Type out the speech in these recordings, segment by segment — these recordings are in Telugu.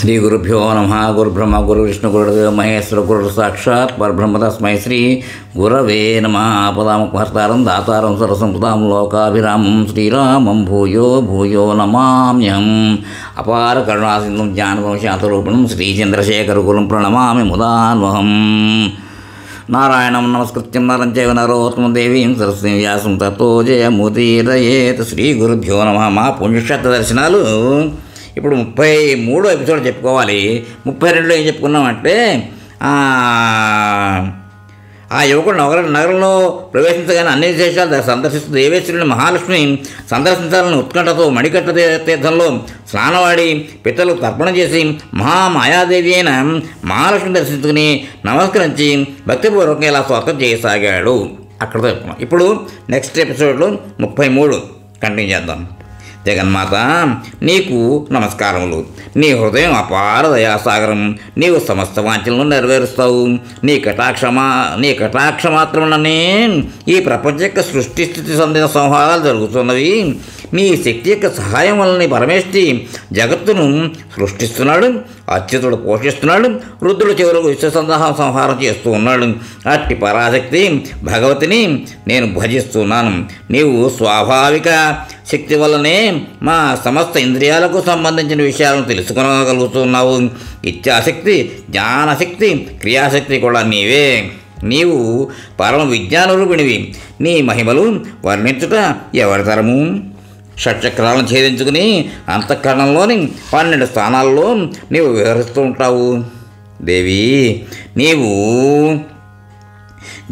శ్రీ గురుభ్యో నమ. గురుబ్రహ్మ గురువిష్ణు గురుదేవ మహేశ్వర గురు సాక్షాత్ పరబ్రహ్మ తస్మై శ్రీ గురవే నమ. పదాముపహర్తారం దాతారం సరసంపదాం లోకాభిరామం శ్రీరామం భూయో భూయో నమామ్యహం. అపార కరుణాసింధుం జ్ఞానదం శాంతరూపిణం శ్రీచంద్రశేఖరగురుం ప్రణమామి ముదాన్వహం. నారాయణం నమస్కృత్యం నరం చైవ నరోత్తమం దేవీం సరస్వతీం వ్యాసం తతో జయముదీరయేత్. శ్రీ గురుభ్యో నమ. మా పుణ్యక్షేత్ర దర్శనాలు ఇప్పుడు 33 ఎపిసోడ్ చెప్పుకోవాలి. 32లో ఏం చెప్పుకున్నామంటే ఆ యువకుడు నగరంలో ప్రవేశించగానే అన్ని విశేషాలు సందర్శిస్తూ దేవేశ్వరుని మహాలక్ష్మి సందర్శించాలని ఉత్కంఠతో మణికట్ట తీర్థంలో స్నానవాడి పితలకు తర్పణం చేసి మహామాయాదేవి అయిన మహాలక్ష్మిని దర్శించుకుని నమస్కరించి భక్తిపూర్వకంగా ఇలా స్వాగతం చేయసాగాడు. అక్కడతో చెప్పుకున్నాం. ఇప్పుడు నెక్స్ట్ ఎపిసోడ్లో 33 కంటిన్యూ చేద్దాం. జగన్మాత, నీకు నమస్కారములు. నీ హృదయం అపార దయాసాగరం. నీవు సమస్త వాంఛలను నెరవేరుస్తావు. నీ కటాక్ష మాత్రముననే ఈ ప్రపంచ యొక్క సృష్టి స్థితి సంహారాలు జరుగుతున్నవి. నీ శక్తి యొక్క సహాయం వలన పరమేష్టి జగత్తును సృష్టిస్తున్నాడు, అచ్యుతుడు పోషిస్తున్నాడు, రుద్రుడు చివరకు సంహారం చేస్తూ ఉన్నాడు. అట్టి పరాశక్తి భగవతిని నేను భజిస్తున్నాను. నీవు స్వాభావిక శక్తి వల్లనే మా సమస్త ఇంద్రియాలకు సంబంధించిన విషయాలను తెలుసుకోగలుగుతున్నావు. ఇచ్ఛాశక్తి, జ్ఞానశక్తి, క్రియాశక్తి కూడా నీవే. నీవు పరమ విజ్ఞానరూపిణివి. నీ మహిమలు వర్ణించుట ఎవరి తరము? షట్చక్రాలను ఛేదించుకుని అంతఃకరణంలోని 12 స్థానాల్లో నీవు విహరిస్తూ ఉంటావు. దేవి, నీవు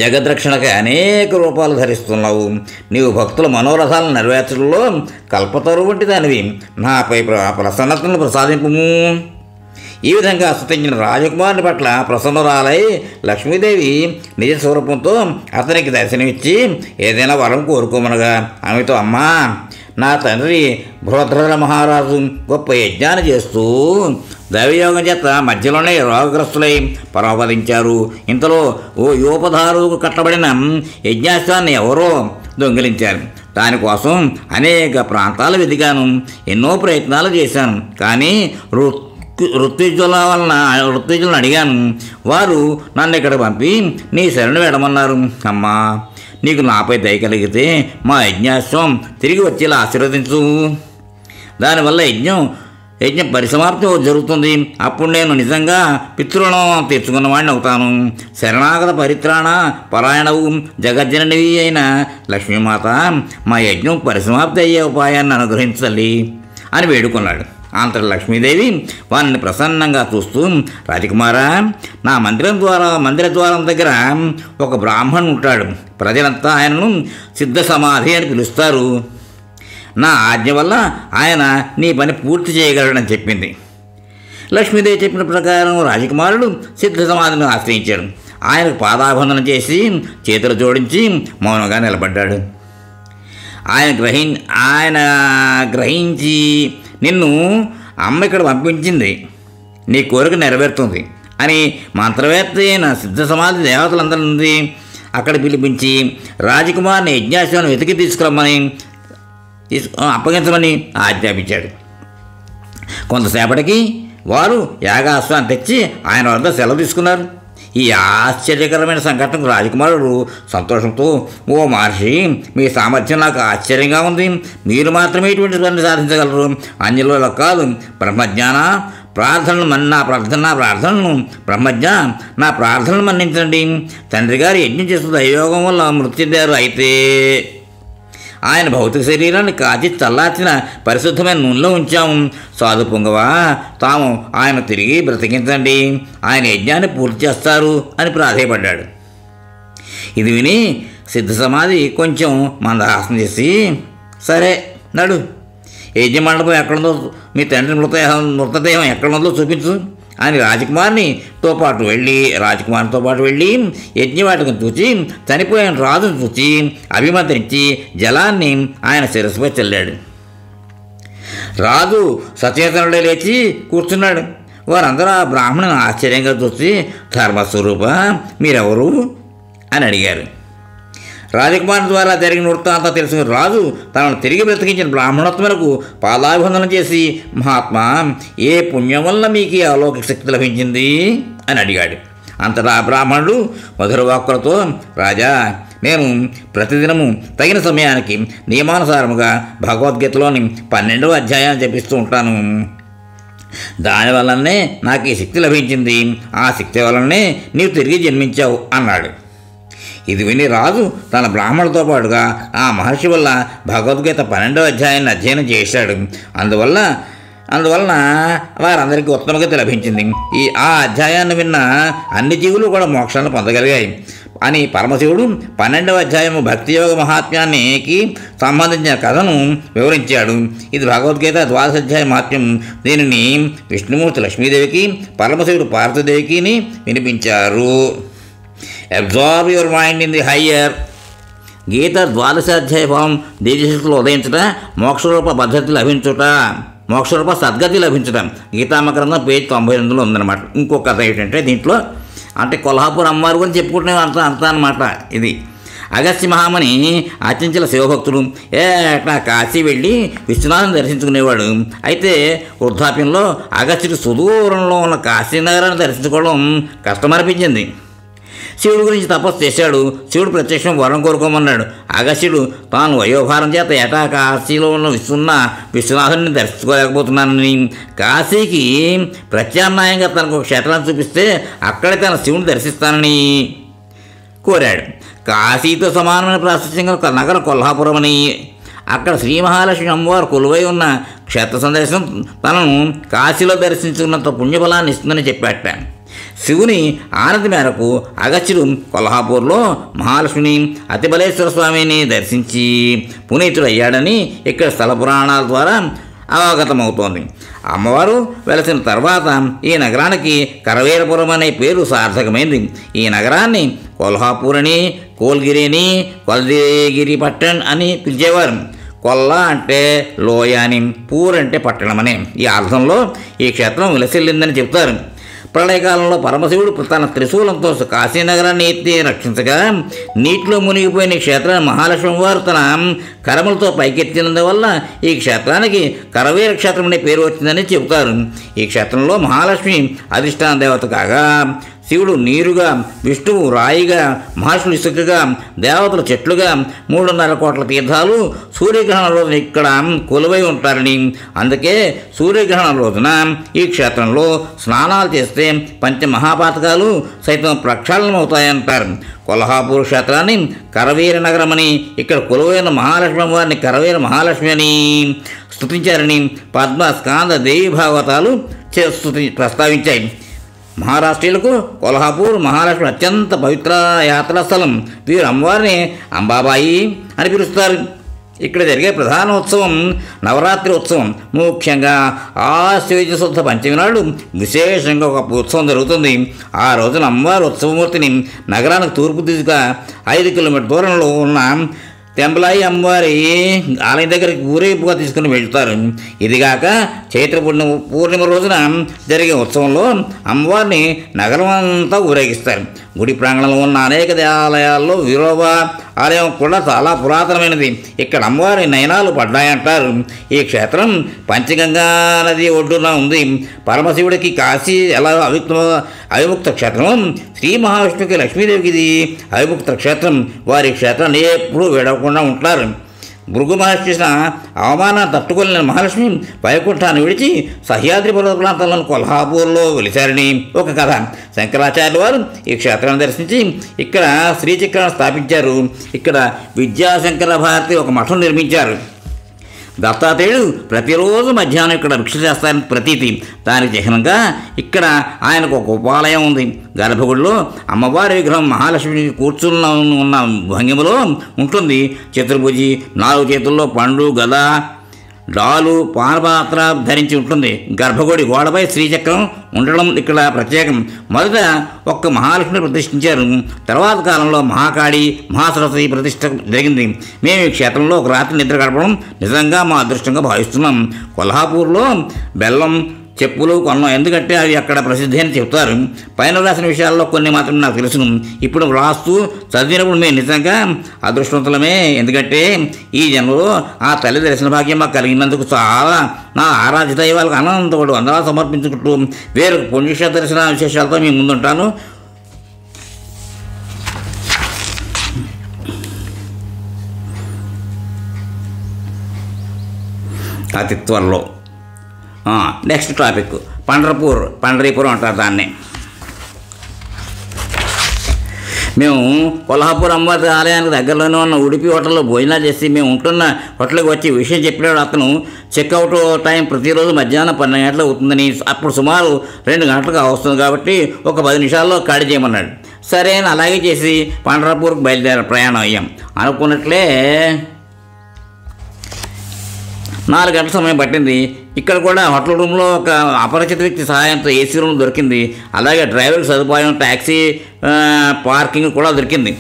జగద్రక్షణకి అనేక రూపాలు ధరిస్తున్నావు. నీవు భక్తుల మనోరథాలను నెరవేర్చడంలో కల్పతరు వంటి దానివి. నాపై ప్రసన్నతను ప్రసాదింపుము. ఈ విధంగా స్తుతించిన రాజకుమారుని పట్ల ప్రసన్నురాలై లక్ష్మీదేవి నిజ స్వరూపంతో అతనికి దర్శనమిచ్చి ఏదైనా వరం కోరుకోమనగా ఆమెతో, అమ్మా, నా తండ్రి బృహద్రథ మహారాజు గొప్ప యజ్ఞాన్ని చేస్తూ దైవయోగం చేత మధ్యలోనే రోగగ్రస్తులై పరమపదించారు. ఇంతలో ఓ యోపధారు కట్టబడిన యజ్ఞాస్త్రాన్ని ఎవరో దొంగిలించారు. దానికోసం అనేక ప్రాంతాలు వెతికాను, ఎన్నో ప్రయత్నాలు చేశాను. కానీ ఋత్విజులను అడిగాను. వారు నన్ను ఇక్కడ పంపి నీ శరణు వేడమన్నారు. అమ్మా, నీకు నాపై దయ కలిగితే మా యజ్ఞాశ్వం తిరిగి వచ్చేలా ఆశీర్వదించు. దానివల్ల యజ్ఞం పరిసమాప్తి జరుగుతుంది. అప్పుడు నేను నిజంగా పితృణం తెచ్చుకున్నవాడిని అవుతాను. శరణాగత పరిత్రాణ పరాయణవు జగజ్జననివి అయిన లక్ష్మీమాత, మా యజ్ఞం పరిసమాప్తి అయ్యే ఉపాయాన్ని అనుగ్రహించాలి అని వేడుకున్నాడు. అంతటి లక్ష్మీదేవి వారిని ప్రసన్నంగా చూస్తూ, రాజకుమారా, నా మందిర ద్వారం దగ్గర ఒక బ్రాహ్మణుడు ఉంటాడు. ప్రజలంతా ఆయనను సిద్ధ సమాధి అని పిలుస్తారు. నా ఆజ్ఞ వల్ల ఆయన నీ పని పూర్తి చేయగలడని చెప్పింది. లక్ష్మీదేవి చెప్పిన ప్రకారం రాజకుమారుడు సిద్ధ సమాధిని ఆశ్రయించాడు. ఆయనకు పాదాబంధనం చేసి చేతులు జోడించి మౌనంగా నిలబడ్డాడు. ఆయన గ్రహించి, నిన్ను అమ్మ ఇక్కడ పంపించింది, నీ కోరిక నెరవేరుతుంది అని మంత్రవేత్త అయిన సిద్ధ సమాధి దేవతలందరినీ అక్కడ పిలిపించి రాజకుమారిని యజ్ఞాశ్వాన్ని వెతికి తీసుకురమ్మని అప్పగించమని ఆజ్ఞాపించాడు. కొంతసేపటికి వారు యాగాశ్వాన్ని తెచ్చి ఆయన వద్ద సెలవు తీసుకున్నారు. ఈ ఆశ్చర్యకరమైన సంఘటనకు రాజకుమారుడు సంతోషంతో, ఓ మహర్షి, మీ సామర్థ్యం నాకు ఆశ్చర్యంగా ఉంది. మీరు మాత్రమే ఇటువంటి పని సాధించగలరు. అన్యులలో కాదు. నా ప్రార్థనను మన్నించండి. తండ్రి గారు యజ్ఞం చేస్తూ దైవయోగం వల్ల మృత్యుందారు. అయితే ఆయన భౌతిక శరీరాన్ని కాచి చల్లార్చిన పరిశుద్ధమైన నూనెలో ఉంచాము. సాధు పొంగవా, తాము ఆయన తిరిగి బ్రతికించండి. ఆయన యజ్ఞాన్ని పూర్తి చేస్తారు అని ప్రాధేయపడ్డాడు. ఇది విని సిద్ధ సమాధి కొంచెం మందహాసం చేసి, సరే నడు, యజ్ఞ మండపం ఎక్కడుందో, మీ తండ్రి మృతదేహం ఎక్కడుందో చూపించు అని రాజకుమారితో పాటు వెళ్ళి యజ్ఞవాటికను చూచి చనిపోయిన రాజును చూచి అభిమంత్రించి జలాన్ని ఆయన శిరస్సుపై చల్లాడు. రాజు సచేతనుడే లేచి కూర్చున్నాడు. వారందరూ ఆ బ్రాహ్మణుని ఆశ్చర్యంగా చూసి, ధర్మస్వరూప, మీరెవరు అని అడిగారు. రాజకుమారి ద్వారా జరిగిన వృత్తాంతం తెలుసుకుని రాజు తనను తిరిగి బ్రతికించిన బ్రాహ్మణోత్తములకు పాదాభివందనం చేసి, మహాత్మా, ఏ పుణ్యం వల్ల మీకు ఈ అలౌకిక శక్తి లభించింది అని అడిగాడు. అంతటా బ్రాహ్మణుడు మధుర వాక్కులతో, రాజా, నేను ప్రతిదినము తగిన సమయానికి నియమానుసారముగా భగవద్గీతలోని 12వ అధ్యాయాన్ని జపిస్తూ ఉంటాను. దానివల్లనే నాకు ఈ శక్తి లభించింది. ఆ శక్తి వల్లనే నీవు తిరిగి జన్మించావు అన్నాడు. ఇది విని రాజు తన బ్రాహ్మణులతో పాటుగా ఆ మహర్షి వల్ల భగవద్గీత 12వ అధ్యాయాన్ని అధ్యయనం చేశాడు. అందువలన వారందరికీ ఉత్తమ గతి లభించింది. ఆ అధ్యాయాన్ని విన్న అన్ని జీవులు కూడా మోక్షాన్ని పొందగలిగాయి అని పరమశివుడు 12వ అధ్యాయము భక్తి యోగ మహాత్మ్యానికి సంబంధించిన కథను వివరించాడు. ఇది భగవద్గీత 12వ అధ్యాయ మహాత్మ్యం. దీనిని విష్ణుమూర్తి లక్ష్మీదేవికి, పరమశివుడు పార్వతీదేవికి వినిపించారు. Absorb your mind in the higher. Gita 12వ అధ్యాయ భావం దేశశక్తులు ఉదయించుట, మోక్షరూప పద్ధతి లభించుట, మోక్షరూప సద్గతి లభించడం గీతామగ్రంథం పేజ్ 92లో ఉందన్నమాట. ఇంకొక కథ ఏంటంటే దీంట్లో అంటే కొల్హాపూర్ అమ్మవారి గురించి చెప్పుకుంటే అంత అన్నమాట. ఇది అగస్త్య మహాముని అత్యంచల శివభక్తుడు. ఏటా కాశీ వెళ్ళి విశ్వనాథుని దర్శించుకునేవాడు. అయితే వృద్ధాప్యంలో అగస్త్యుడు సుదూరంలో ఉన్న కాశీనగరాన్ని దర్శించుకోవడం కష్టమనిపించింది. శివుడి గురించి తపస్సు చేశాడు. శివుడు ప్రత్యక్షం వరం కోరుకోమన్నాడు. అగస్త్యుడు తాను వయోభారం చేత ఏటా కాశీలో ఉన్న విశ్వనాథుని దర్శించుకోలేకపోతున్నానని, కాశీకి ప్రత్యామ్నాయంగా తనకు ఒక క్షేత్రాన్ని చూపిస్తే అక్కడే తన శివుని దర్శిస్తానని కోరాడు. కాశీతో సమానమైన ప్రాశస్త్యం నగరం కొల్హాపురం అని, అక్కడ శ్రీ మహాలక్ష్మి అమ్మవారు కొలువై ఉన్న క్షేత్ర సందర్శనం తనను కాశీలో దర్శించుకున్నంత పుణ్యఫలాన్ని ఇస్తుందని చెప్పాట. శివుని ఆనతి మేరకు అగస్త్యుడు కొల్హాపూర్లో మహాలక్ష్మిని, అతిబలేశ్వర స్వామిని దర్శించి పునీతుడయ్యాడని ఇక్కడ స్థల పురాణాల ద్వారా అవగతమవుతోంది. అమ్మవారు వెలసిన తర్వాత ఈ నగరానికి కరవేరపురం అనే పేరు సార్థకమైంది. ఈ నగరాన్ని కొల్హాపూర్ అని, కోల్గిరి అని, కొల్దిగిరి పట్టణ్ అని పిలిచేవారు. కొల్ల అంటే లోయ అని, పూర్ అంటే పట్టణం అని ఈ అర్థంలో ఈ క్షేత్రం విలసిల్లిందని చెప్తారు. ప్రళయకాలంలో పరమశివుడు తన త్రిశూలంతో కాశీనగరాన్ని ఎత్తి రక్షించగా నీటిలో మునిగిపోయిన ఈ క్షేత్రాన్ని మహాలక్ష్మి వారు తన కరములతో పైకెత్తినందువల్ల ఈ క్షేత్రానికి కరవీర క్షేత్రం అనే పేరు వచ్చిందని చెబుతారు. ఈ క్షేత్రంలో మహాలక్ష్మి అధిష్టాన దేవత కాగా శివుడు నీరుగా, విష్ణువు రాయిగా, మహర్షులు ఇసుకగా, దేవతలు చెట్లుగా, 3.5 కోట్ల తీర్థాలు సూర్యగ్రహణం రోజున ఇక్కడ కొలువై ఉంటారని, అందుకే సూర్యగ్రహణం రోజున ఈ క్షేత్రంలో స్నానాలు చేస్తే పంచమహాపాతకాలు సైతం ప్రక్షాళనమవుతాయంటారు. కొల్హాపూర్ క్షేత్రాన్ని కరవీర నగరమని, ఇక్కడ కొలువైన మహాలక్ష్మి వారిని కరవీర మహాలక్ష్మి అని స్తుతించారని పద్మ, స్కాంద, దేవి భాగవతాలు ప్రస్తావించాయి. మహారాష్ట్రీయులకు కొల్హాపూర్ మహాలక్ష్మి అత్యంత పవిత్ర యాత్రా స్థలం. వీరు అమ్మవారిని అంబాబాయి అని పిలుస్తారు. ఇక్కడ జరిగే ప్రధాన ఉత్సవం నవరాత్రి ఉత్సవం. ముఖ్యంగా ఆశ్వయుజ శుద్ధ పంచమి నాడు విశేషంగా ఒక ఉత్సవం జరుగుతుంది. ఆ రోజున అమ్మవారి ఉత్సవమూర్తిని నగరానికి తూర్పు దిశగా 5 కిలోమీటర్ దూరంలో ఉన్న తెంబలాయి అమ్మవారి ఆలయం దగ్గరికి ఊరేగింపుగా తీసుకుని వెళ్తారు. ఇదిగాక చైత్ర పూర్ణిమ రోజున జరిగే ఉత్సవంలో అమ్మవారిని నగరం అంతా ఊరేగిస్తారు. గుడి ప్రాంగణంలో ఉన్న అనేక దేవాలయాల్లో విరోబా ఆలయం కూడా చాలా పురాతనమైనది. ఇక్కడ అమ్మవారి నయనాలు పడ్డాయంటారు. ఈ క్షేత్రం పంచగంగా నది ఒడ్డున ఉంది. పరమశివుడికి కాశీ ఎలా అవిముక్త క్షేత్రం, శ్రీ మహావిష్ణువుకి లక్ష్మీదేవికి ఇది అవిముక్త క్షేత్రం. వారి క్షేత్రాన్ని ఎప్పుడూ విడవకుండా ఉంటారు. భృగు మహర్షి చేసిన అవమానాన్ని తట్టుకోలేని మహాలక్ష్మి వైకుంఠాన్ని విడిచి సహ్యాద్రి పర్వత ప్రాంతంలోని కొల్హాపూర్లో వెలిశారని ఒక కథ. శంకరాచార్యుల వారు ఈ క్షేత్రాన్ని దర్శించి ఇక్కడ శ్రీచక్రాన్ని స్థాపించారు. ఇక్కడ విద్యాశంకర భారతి ఒక మఠం నిర్మించారు. దత్తాత్రేయుడు ప్రతిరోజు మధ్యాహ్నం ఇక్కడ భిక్ష చేస్తారని ప్రతీతి. దానికి చిహ్నంగా ఇక్కడ ఆయనకు ఒక ఉపాలయం ఉంది. గర్భగుడిలో అమ్మవారి విగ్రహం మహాలక్ష్మి కూర్చున్న ఉన్న భంగిమలో ఉంటుంది. చతుర్భుజి, 4 చేతుల్లో పండు, గద, డాలు, పానపాత్ర ధరించి ఉంటుంది. గర్భగుడి గోడపై శ్రీచక్రం ఉండడం ఇక్కడ ప్రత్యేకం. మొదట ఒక్క మహాలక్ష్మిని ప్రతిష్ఠించారు. తర్వాత కాలంలో మహాకాళి, మహాసరస్వతి ప్రతిష్ఠ జరిగింది. మేము ఈ క్షేత్రంలో ఒక రాత్రి నిద్ర గడపడం నిజంగా మా అదృష్టంగా భావిస్తున్నాం. కొల్హాపూర్లో బెల్లం, చెప్పులు కొన్నాం. ఎందుకంటే అవి అక్కడ ప్రసిద్ధి అని చెప్తారు. పైన రాసిన విషయాల్లో కొన్ని మాత్రం నాకు తెలుసును. ఇప్పుడు రాస్తూ చదివినప్పుడు మేము నిజంగా అదృష్టవంతులమే. ఎందుకంటే ఈ జన్మలో ఆ తల్లి దర్శన భాగ్యం మాకు కలిగినందుకు చాలా నా ఆరాధ్య దైవాలకు అనంతపడు వందనాలు సమర్పించుకుంటూ వేరు పుణ్యక్షేత్ర దర్శన విశేషాలతో మీ ముందుంటాను. అతి త్వరలో. నెక్స్ట్ టాపిక్ పండరీపురం అంటారు దాన్ని. మేము కొల్హాపూర్ అమ్మవారి ఆలయానికి దగ్గరలోనే ఉన్న ఉడిపి హోటల్లో భోజనాలు చేసి మేము ఉంటున్న హోటల్కి వచ్చి విషయం చెప్పినాడు అతను. చెక్అవుట్ టైం ప్రతిరోజు మధ్యాహ్నం 12 గంటలకు అవుతుందని, అప్పుడు సుమారు 2 గంటలకు వస్తుంది కాబట్టి ఒక 10 నిమిషాల్లో ఖాళీ చేయమన్నాడు. సరే అని అలాగే చేసి పండరపూర్కి ప్రయాణం అయ్యాం. అనుకున్నట్లే 4 గంటల సమయం పట్టింది. ఇక్కడ కూడా హోటల్ రూమ్లో ఒక అపరిచిత వ్యక్తి సహాయంతో ఏసీ రూమ్ దొరికింది. అలాగే డ్రైవర్ సదుపాయం, ట్యాక్సీ పార్కింగ్ కూడా దొరికింది.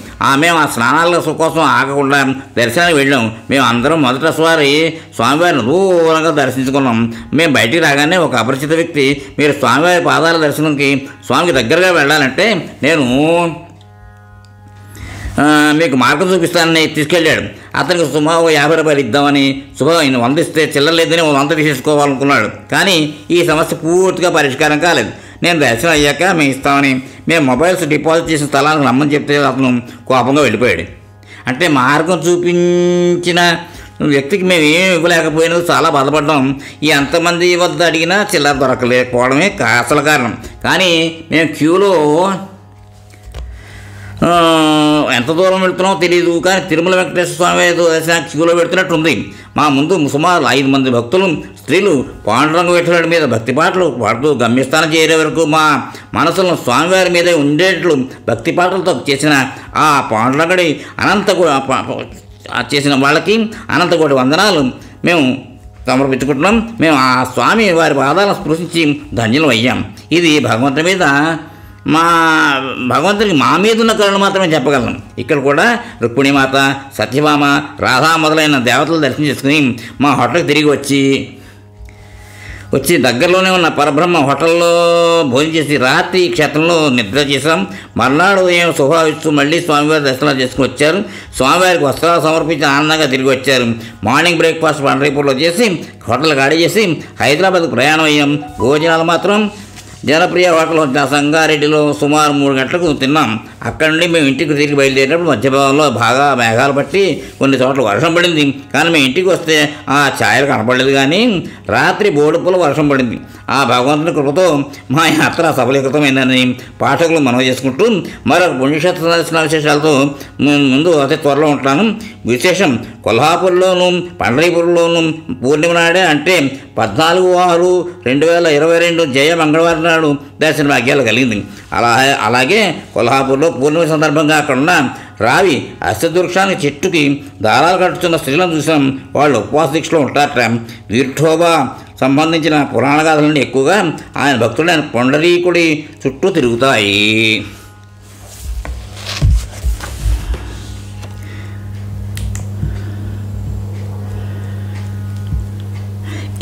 మేము ఆ స్నానాల కోసం ఆగకుండా దర్శనానికి వెళ్ళాం. మేము అందరం మొదటిసారి స్వామివారిని దూరంగా దర్శించుకున్నాం. మేము బయటికి రాగానే ఒక అపరిచిత వ్యక్తి, మీరు స్వామివారి పాదాల దర్శనంకి స్వామికి దగ్గరగా వెళ్ళాలంటే నేను మీకు మార్గం చూపిస్తానని తీసుకెళ్ళాడు. అతనికి సుమారు 50 రూపాయలు ఇద్దామని, ఆయన 100 ఇస్తే చిల్లర లేదని 100 తీసేసుకోవాలనుకున్నాడు. కానీ ఈ సమస్య పూర్తిగా పరిష్కారం కాలేదు. నేను దర్శనం అయ్యాక మేము ఇస్తామని, మేము మొబైల్స్ డిపాజిట్ చేసిన స్థలానికి రమ్మని చెప్తే అతను కోపంగా వెళ్ళిపోయాడు. అంటే మార్గం చూపించిన వ్యక్తికి మేము ఏమి ఇవ్వలేకపోయినా చాలా బాధపడ్డాం. ఎంతమంది వద్ద అడిగినా చిల్లర దొరకలేకపోవడమే అసలు కారణం. కానీ మేము క్యూలో ఎంత దూరం వెళ్తున్నామో తెలియదు. కానీ తిరుమల వెంకటేశ్వర స్వామి దర్శన క్యూలో పెడుతున్నట్టుంది. మా ముందు సుమారు 5 మంది భక్తులు, స్త్రీలు పాండురంగ విఠలుడి మీద భక్తి పాటలు పాడుతూ గమ్యస్థానం చేరే వరకు మా మనసులను స్వామివారి మీద ఉండేట్లు భక్తి పాటలతో చేసిన ఆ పాండురంగడి చేసిన వాళ్ళకి అనంతకోటి వందనాలు మేము సమర్పించుకుంటున్నాం. మేము ఆ స్వామి వారి పాదాలను స్పృశించి ధన్యులం అయ్యాం. ఇది భగవంతుడికి మా మీద ఉన్న కరుణ మాత్రమే చెప్పగలను. ఇక్కడ కూడా రుక్మిణీమాత, సత్యభామ, రాధా మొదలైన దేవతలు దర్శనం చేసుకుని మా హోటల్కి తిరిగి వచ్చి దగ్గరలోనే ఉన్న పరబ్రహ్మ హోటల్లో భోజనం చేసి రాత్రి క్షేత్రంలో నిద్ర చేశాం. మర్నాడు ఉదయం శుభావిస్తూ మళ్ళీ స్వామివారి దర్శనాలు చేసుకుని వచ్చారు. స్వామివారికి వస్త్రాలు సమర్పించి ఆనందంగా తిరిగి వచ్చారు. మార్నింగ్ బ్రేక్ఫాస్ట్ పండరీపూర్లో చేసి హోటల్ ఖాళీ చేసి హైదరాబాద్కు ప్రయాణం అయ్యాం. భోజనాలు మాత్రం జనప్రియ హోటల్ సంగారెడ్డిలో సుమారు 3 గంటలకు తిన్నాం. అక్కడ నుండి మేము ఇంటికి తిరిగి బయలుదేరినప్పుడు మధ్యభాగంలో బాగా మేఘాలు పట్టి కొన్ని చోట్ల వర్షం పడింది. కానీ మేము ఇంటికి వస్తే ఆ ఛాయలు కనపడలేదు. కానీ రాత్రి బోడుపుల వర్షం పడింది. ఆ భగవంతుని కృపతో మా యాత్ర సఫలీకృతమైందని పాఠకులు మనవి చేసుకుంటూ మరొక పుణ్యక్షేత్ర దర్శన విశేషాలతో ముందు అతి త్వరలో ఉంటాను. విశేషం కొల్హాపూర్లోను పండరీపూర్లోను పూర్ణిమ నాడే అంటే 14/6/2022 జయ మంగళవారం నాడు దర్శన భాగ్యాలు కలిగింది. అలాగే కొల్హాపూర్లో పూర్ణిమ సందర్భంగా అక్కడున్న రావి అష్టవృక్షానికి చెట్టుకి దారాలు కట్టుతున్న స్త్రీలను చూసాం. వాళ్ళు ఉపవాస దీక్షలో ఉంటారట. విఠోబా సంబంధించిన పురాణ గాథలన్నీ ఎక్కువగా ఆయన భక్తుడైన పొండరీకుడి చుట్టూ తిరుగుతాయి.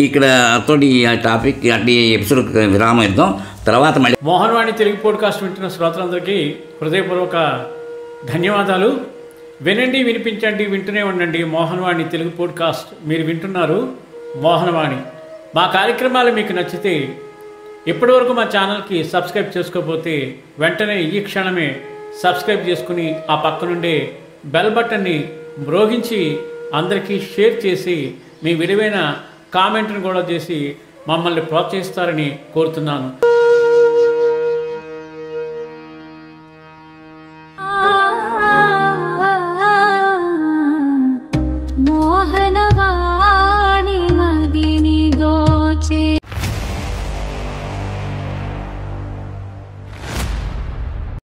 ఇక్కడ తోటి ఆ టాపిక్ అటు ఎపిసోడ్ విరామం ఇద్దాం. తర్వాత మళ్ళీ మోహన్వాణి తెలుగు పోడ్కాస్ట్ వింటున్న శ్రోతలందరికీ హృదయపూర్వక ధన్యవాదాలు. వినండి, వినిపించండి, వింటూనే ఉండండి. మోహన్వాణి తెలుగు పోడ్కాస్ట్ మీరు వింటున్నారు. మోహన్వాణి మా కార్యక్రమాలు మీకు నచ్చితే ఇప్పటివరకు మా ఛానల్కి సబ్స్క్రైబ్ చేసుకోకపోతే వెంటనే ఈ క్షణమే సబ్స్క్రైబ్ చేసుకుని ఆ పక్కనుండే బెల్ బటన్ని మ్రోగించి అందరికీ షేర్ చేసి మీ విలువైన కామెంట్ను కూడా చేసి మమ్మల్ని ప్రోత్సహిస్తారని కోరుతున్నాను.